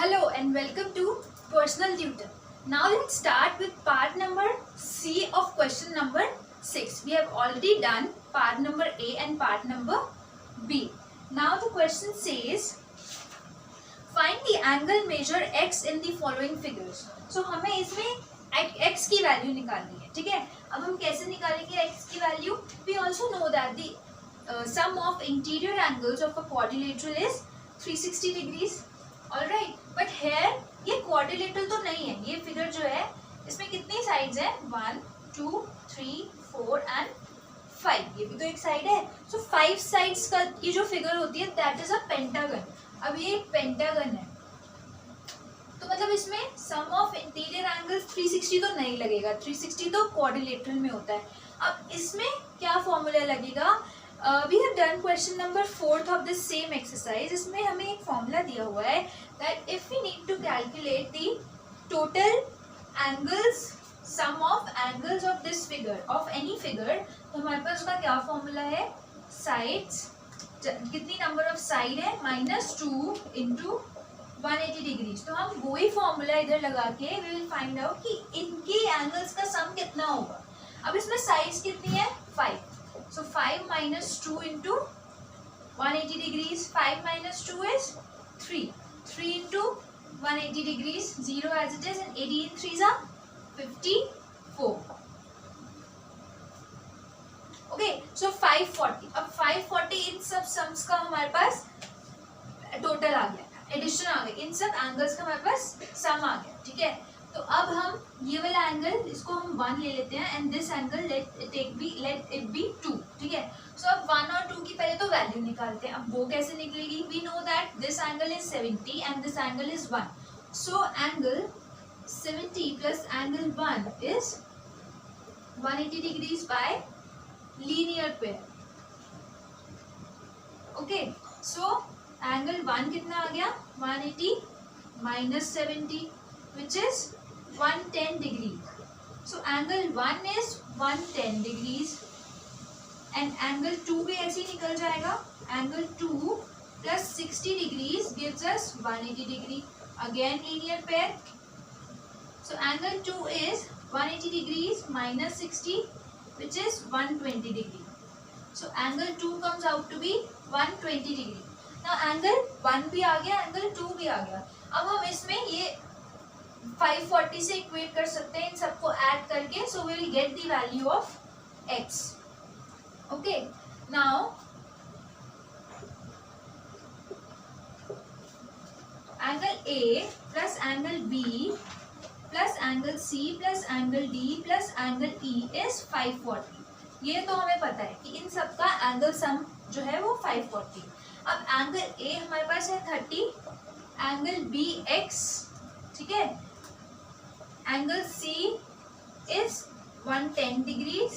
Hello and welcome to Personal Tutor. Now let's start with part number C of question number 6. We have already done part number A and part number B. Now the question says, find the angle measure x in the following figures. So हमें इसमें x की value निकालनी है, ठीक है. अब हम कैसे निकालेंगे x की value? We also know that the sum of interior angles of a quadrilateral is 360 degrees. Alright, but here ये क्वाड्रिलेटरल तो नहीं है. ये फिगर जो है इसमें कितनी साइड्स हैं? 1 2 3 4 एंड 5. ये भी तो एक साइड है. सो 5 साइड्स का ये जो फिगर होती है दैट इज अ पेंटागन. अब ये एक पेंटागन है तो मतलब इसमें सम ऑफ इंटीरियर एंगल्स 360 तो नहीं लगेगा. 360 तो क्वाड्रिलेटरल में होता है. अब इसमें क्या फॉर्मूला लगेगा? We have done question number 4 of this same exercise. इसमें हमें एक फॉर्मूला दिया हुआ है that if we need to calculate the total angles, sum of angles of this figure, of any figure, तो हमारे पास उसका क्या फॉर्मूला है? Sides, कितनी नंबर ऑफ साइड है? -2 into 180 डिग्रीज. तो हम वही फॉर्मूला इधर लगा के we will find out कि इनके एंगल्स का सम कितना होगा. अब इसमें साइड्स कितनी है? 5. So 5 minus 2 into 180 degrees. 5 minus 2 is 3. 3 into 180 degrees. 0 as it is, and 18 3s are 54. Okay, so 540. अब 540 इन सब सम्स का हमारे पास टोटल आ गया, एडिशन आ गया. इन सब एंगल्स का हमारे पास सम आ गया, ठीक है. तो अब हम ये वाला एंगल इसको हम 1 ले लेते हैं and this angle let it be 2, ठीक है. सो अब 1 और 2 की पहले तो वैल्यू निकालते हैं. अब वो कैसे निकलेगी? We know that this angle is 70 and this angle is 1. So angle 70 plus angle 1 is 180 degrees by linear pair. Okay, so angle 1 कितना आ गया? 180 minus 70 which is 110 degree. So angle 1 is 110 degrees and angle 2 भी ऐसे ही निकल जाएगा. Angle 2 plus 60 degrees gives us 180 degree. Again linear pair. So angle 2 is 180 degrees minus 60 which is 120 degree. So angle 2 comes out to be 120 degree. Now angle 1 भी आ गया, angle 2 भी आ गया. अब हम इसमें ये 540 से इक्वेट कर सकते हैं इन सबको ऐड करके. So we will get the value of x. Okay, now angle A plus angle B plus angle C plus angle D plus angle E is 540. ये तो हमें पता है कि इन सब का एंगल सम जो है वो 540. अब एंगल A हमारे पास है 30, एंगल B x, ठीक है. Angle C is 110 degrees,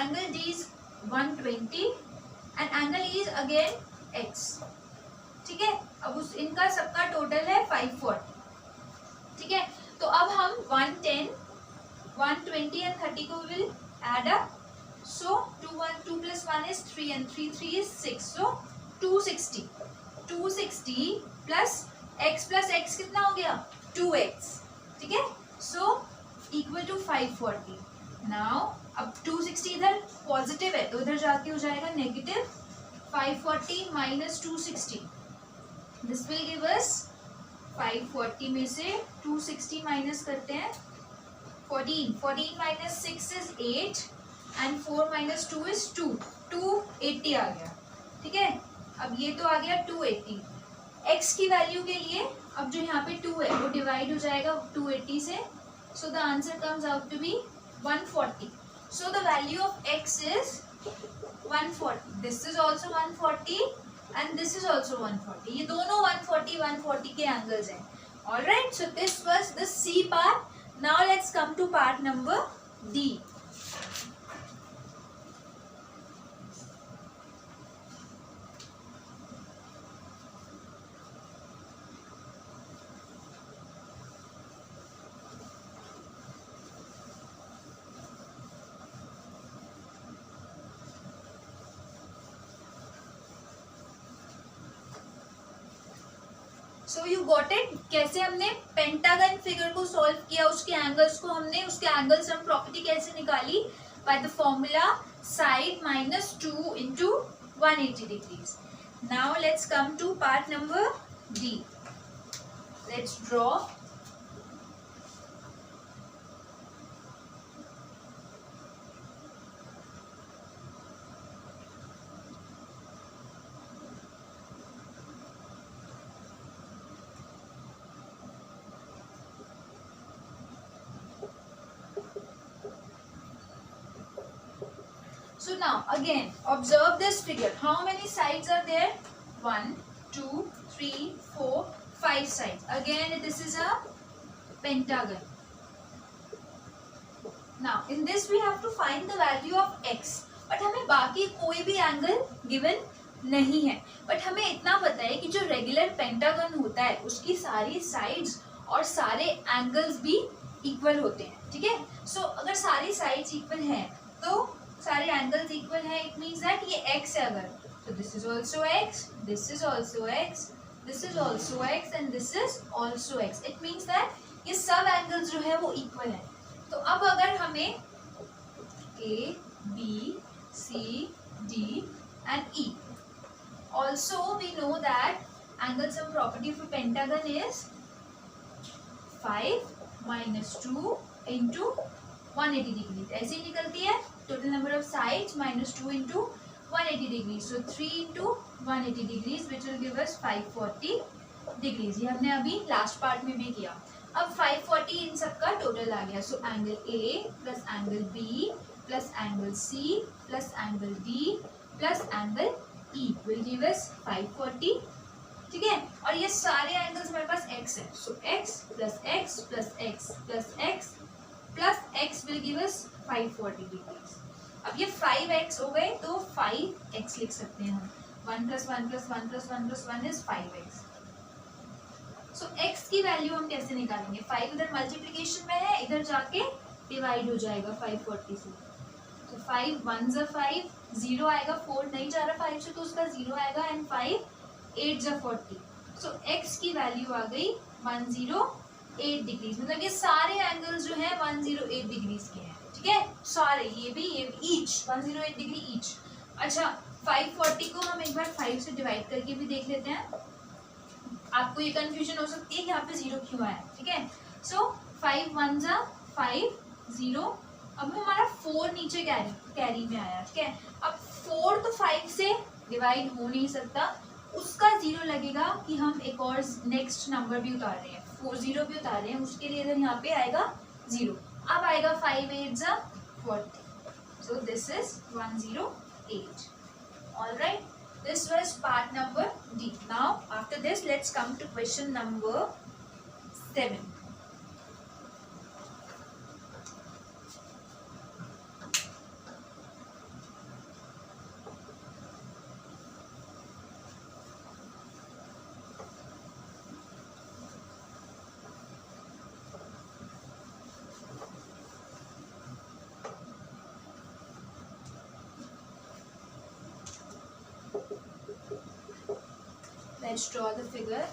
angle D is 120 and angle E is again x, ठीक है. अब उस इनका सबका टोटल है 540, ठीक है. तो अब हम 110, 120 and 30 को will add up. So 2 plus 1 is 3 and 3 is 6. So 260. 260 plus x कितना हो गया? 2x, ठीक है. So equal to 540. Now अब 260 इधर पॉजिटिव है तो इधर जाके हो जाएगा negative. 540 minus 260. This will give us 540 में से 260 माइनस करते हैं 14. 14 minus 6 is 8 and 4 minus 2 is 2. 280 आ गया, ठीक है. अब ये तो आ गया 280. x की वैल्यू के लिए अब जो यहाँ पे 2 है वो डिवाइड हो जाएगा 280 से. So the answer comes out to be 140. So the value of x is 140. This is also 140 and this is also 140. ये दोनों 140 140 के एंगल्स हैं. Alright, so this was the C part. Now let's come to part number D. So you got it. कैसे हमने pentagon figure को solve किया, उसके angles को हमने, उसके एंगल सम प्रॉपर्टी कैसे निकाली, by the formula side minus 2 into 180 degrees. Now let's come to part number D. Let's draw So now again observe this figure. How many sides are there? 1, 2, 3, 4, 5 sides. Again this is a pentagon. Now in this we have to find the value of x. But हमें बाकी कोई भी angle given नहीं है. But हमें इतना पता है कि जो रेगुलर पेंटागन होता है उसकी सारी साइड्स और सारे एंगल्स भी इक्वल होते हैं. ठीक है. सो अगर सारी साइड्स इक्वल हैं तो सारे एंगल्स इक्वल है. इट मीन्स दैट ये x है अगर, तो this is also x, this is also x, this is also x and this is also x. It means that ये सब एंगल्स जो है वो इक्वल है. तो अब अगर हमें a, b, c, d and e, also we know that angle sum property of a pentagon is 5 minus 2 into 180 degrees. ऐसे ही निकलती है. Total number of sides minus 2 into 180 degrees. So 3 into 180 degrees which will give us 540 degrees. ये हमने अभी last part में भी किया. अब 540 इन सब का टोटल आ गया. So angle A plus angle B plus angle C plus angle D plus angle E will give us 540. ठीक है. और ये सारे एंगल्स हमारे पास x है. सो x plus x plus x plus x plus x will give us 540 degrees. अब ये 5x हो गए तो 5x लिख सकते हैं हम. 1 plus 1 plus 1 plus 1 plus 1 is 5x. So x की वैल्यू हम कैसे निकालेंगे? 5 इधर मल्टीप्लिकेशन में है, इधर जाके डिवाइड हो जाएगा 540 से. तो 5 1 जा 5, 0 आएगा, 4 नहीं जा रहा 5 से तो उसका 0 आएगा एंड 5 8 जा 40. सो x की वैल्यू आ गई 108 डिग्रीज. मतलब ये सारे एंगल्स जो है 108 डिग्रीज के हैं. ठीक है. सारे ये भी ईच 108 डिग्री ईच. अच्छा 540 को हम एक बार 5 से डिवाइड करके भी देख लेते हैं. आपको ये कंफ्यूजन हो सकती है कि यहाँ पे 0 क्यों आया. ठीक है. सो 5 1 जा 5 0. अब हमारा 4 नीचे कैरी में आया. ठीक है. अब 4 तो 5 से डिवाइड हो नहीं सकता, उसका 0 लगेगा कि हम एक और नेक्स्ट नंबर भी उतार रहे हैं, 4 0 भी उतार रहे हैं, उसके लिए इधर यहाँ पे आएगा 0. अब आएगा 5 8 जा 40. So this is 108. All right. This was part number D. Now after this let's come to question number 7. Let's draw the figure.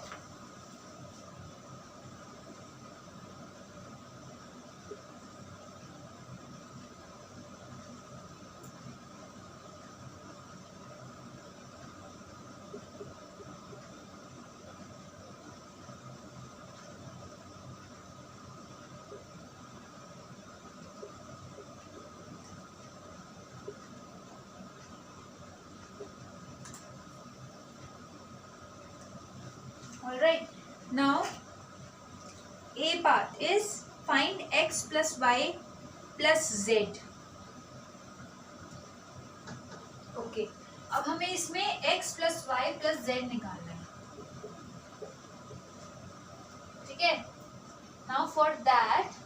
Alright, now A part is find x plus y plus z. Okay, अब हमें इसमें x plus y plus z निकालना है. ठीक है. Now for that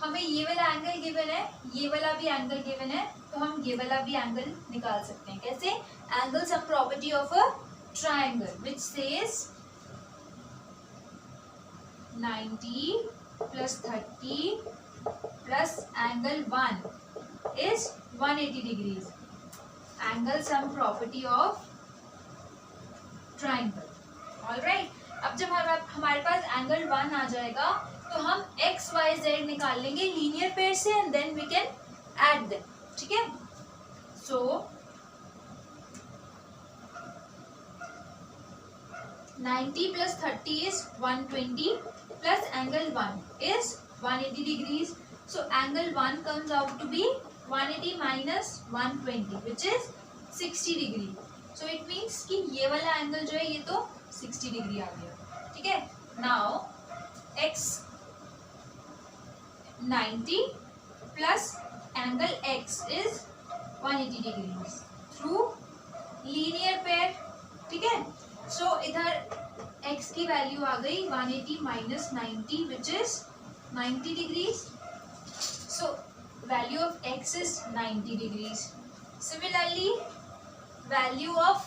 हमें ये वाला एंगल गिवन है, ये वाला भी एंगल गिवन है, तो हम ये वाला भी एंगल निकाल सकते हैं. कैसे? Angle sum property of a triangle which says 90 plus 30 plus angle 1 is 180 degrees. Angle sum property of triangle. All right. हमारे पास एंगल 1 आ जाएगा, तो हम एक्स वाई जेड निकाल लेंगे लीनियर पेयर से and then we can add them. ठीक है. सो 90 plus 30 is 120 plus angle 1 is 180 degrees. So angle 1 comes out to be 180 minus 120 which is 60 degree. So it means कि ये वाला एंगल जो है ये तो 60 डिग्री आ गया. ठीक है. Now x 90 plus angle x is 180 degrees through linear pair. ठीक है. सो इधर x की वैल्यू आ गई 180 minus 90 which is 90 degrees. So value of x is 90 degrees. Similarly value of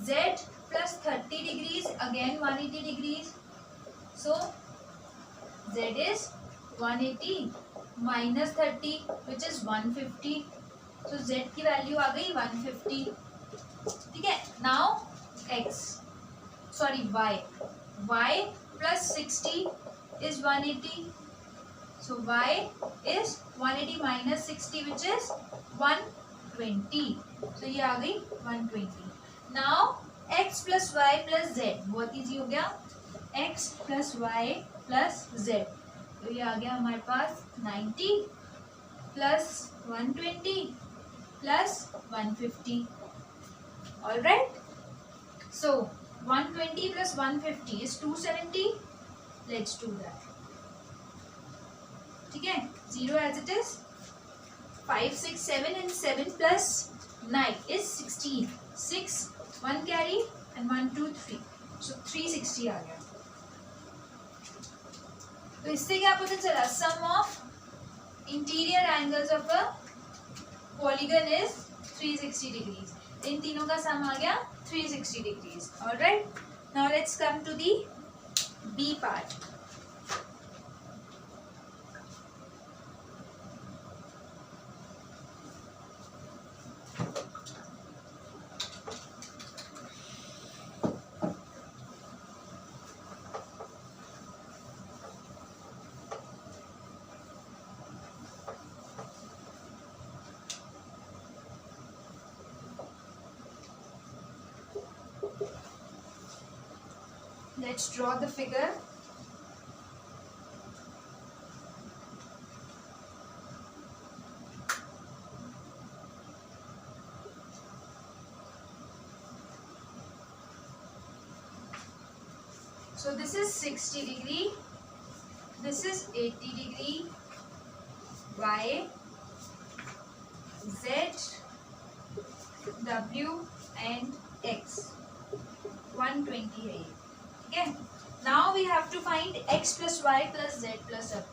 z plus 30 degrees again 180 degrees. So z is 180 minus 30 which is 150. So z की वैल्यू आ गई 150. ठीक है. Now y plus 60 is 180. So y is 180 minus 60 which is 120. So ये आ गई 120. Now x plus y plus Z बहुत ईजी हो गया. x plus y plus z, तो ये आ गया हमारे पास 90 plus 120 plus 150. All right. So 120 plus 150 is 270. Let's do that. ठीक है. 0 as it is. 5, 6, 7 and 7 plus 9 is 16. 6, 1 carry and 1, 2, 3. So 360 आ गया. तो इससे क्या पता चला? Sum of interior angles of a polygon is 360 degrees. इन तीनों का सम आ गया 360 degrees. Alright. Now let's come to the B part. Let's draw the figure. So this is 60 degree, this is 80 degree, y, z, w and x. 120 है ये. Okay. Now we have to find x plus y plus z plus w.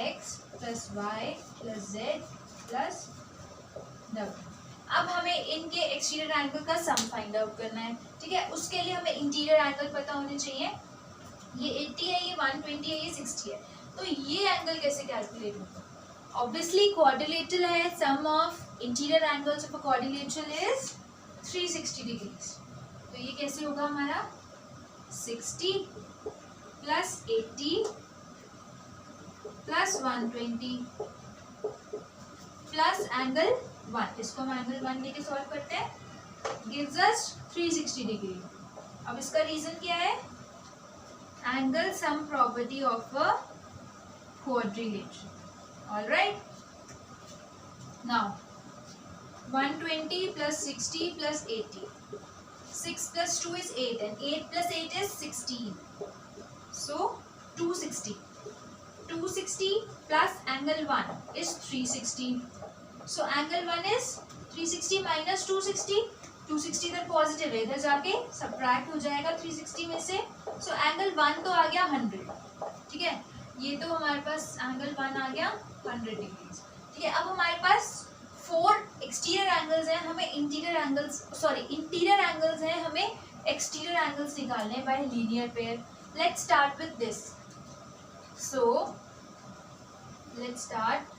x plus y plus z plus w. अब हमें इनके exterior angle का sum find out करना है. ठीक है. उसके लिए हमें इंटीरियर एंगल पता होने चाहिए. ये 80 है, ये 120 है, ये 60 है. तो ये एंगल कैसे कैलकुलेट होगा? ऑब्वियसली क्वाड्रिलेटरल है. Sum of interior angles of a quadrilateral is 360 degrees. तो ये कैसे होगा हमारा? 60 प्लस 80 प्लस 120 प्लस एंगल 1. इसको हम एंगल 1 लेके सॉल्व करते हैं. Gives us 360 degree. अब इसका रीजन क्या है? Angle sum property of a quadrilateral. Alright. Now 120 plus 60 plus 80. 6 plus 2 is 8 and 8 plus 8 is 16. So 260. 260 plus angle 1 is 360. So angle 1 is 360 minus 260. 260 इधर पॉजिटिव है, इधर जाके सब्ट्रैक्ट हो जाएगा 360 में से. So angle 1 तो आ गया 100. ठीक है. ये तो हमारे पास एंगल 1 आ गया 100 डिग्रीज. ठीक है. अब हमारे पास 4 एक्सटीरियर एंगल्स हैं, हमें इंटीरियर एंगल्स हैं, हमें एक्सटीरियर एंगल्स निकालने हैं bye linear pair. Let's start with this. So let's start.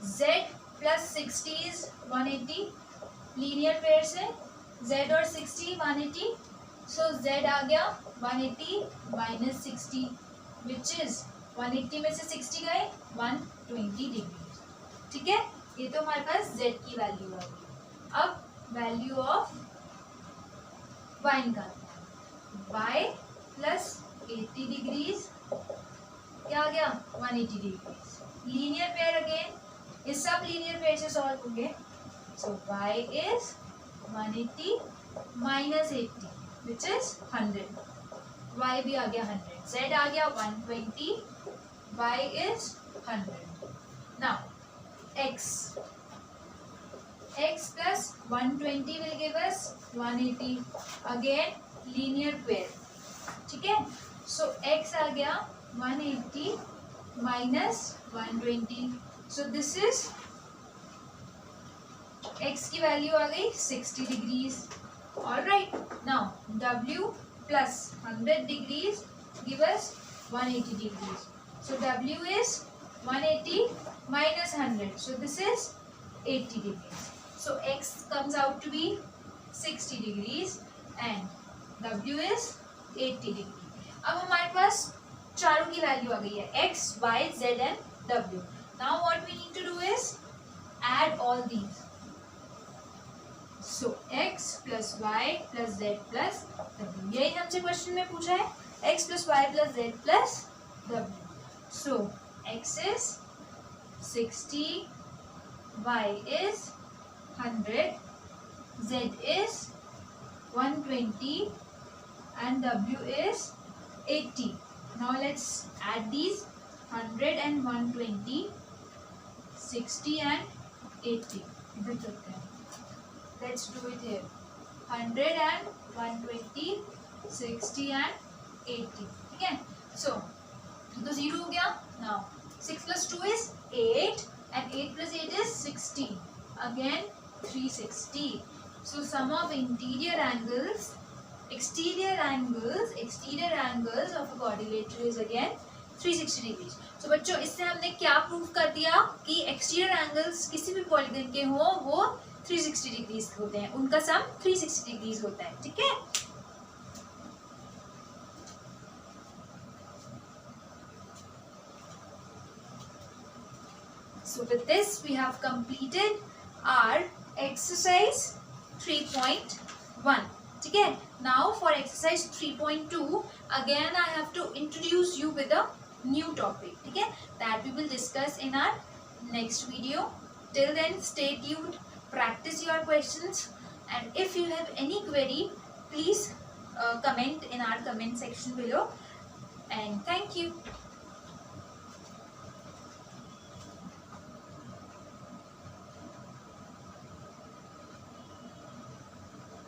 z plus 60 is 180 linear pair से z और 60 180, सो z आ गया 180 माइनस 60 विच इज 180 में से 60 गए 120 डिग्री। ठीक है, ये तो हमारे पास z की वैल्यू आ गई। अब वैल्यू ऑफ y निकालते हैं। y प्लस 80 डिग्रीज क्या आ गया 180 डिग्रीज। लीनियर पेयर अगेन, ये सब लीनियर पेयर से सॉल्व होंगे। सो y is 180 minus 80 which is 100, y भी आ गया 100, z आ गया 120, y is 100। Now x plus 120 will give us 180, again linear pair। ठीक है, so x आ गया 180 minus 120, so this is x की वैल्यू आ गई 60 degrees. Alright, now w plus 100 degrees give us 180 degrees, so w is 180 minus 100, so this is 80 degrees, so x comes out to be 60 degrees and w is 80 degree। अब हमारे पास चारों की वैल्यू आ गई है x, y, z and w। now what we need to do is add all these, so x plus y plus z plus w, यही हमसे क्वेश्चन में पूछा है, x plus y plus z plus w। so x is 60, y is 100, z is 120 and w is 80। now let's add these 100 and 120, 60 and 80। इधर करते हैं, let's do it here, 100 and 120, 60 and 80। ठीक है, so तो 0 हो गया। now 6 plus 2 is 8 and 8 plus 8 is 16, again 360, so sum of exterior angles of a quadrilateral is again 360 degrees। so बच्चों इससे हमने क्या प्रूव कर दिया कि एक्सटीरियर एंगल्स किसी भी पॉलीगन के हो वो 360 डिग्रीज होते हैं, उनका सम 360 डिग्रीज होता है। ठीक है, so with this we have completed our exercise 3.1। ठीक है, now for exercise 3.2 again I have to introduce you with a new topic। ठीक है, that we will discuss in our next video। till then stay tuned, practice your questions, and if you have any query please comment in our comment section below, and thank you।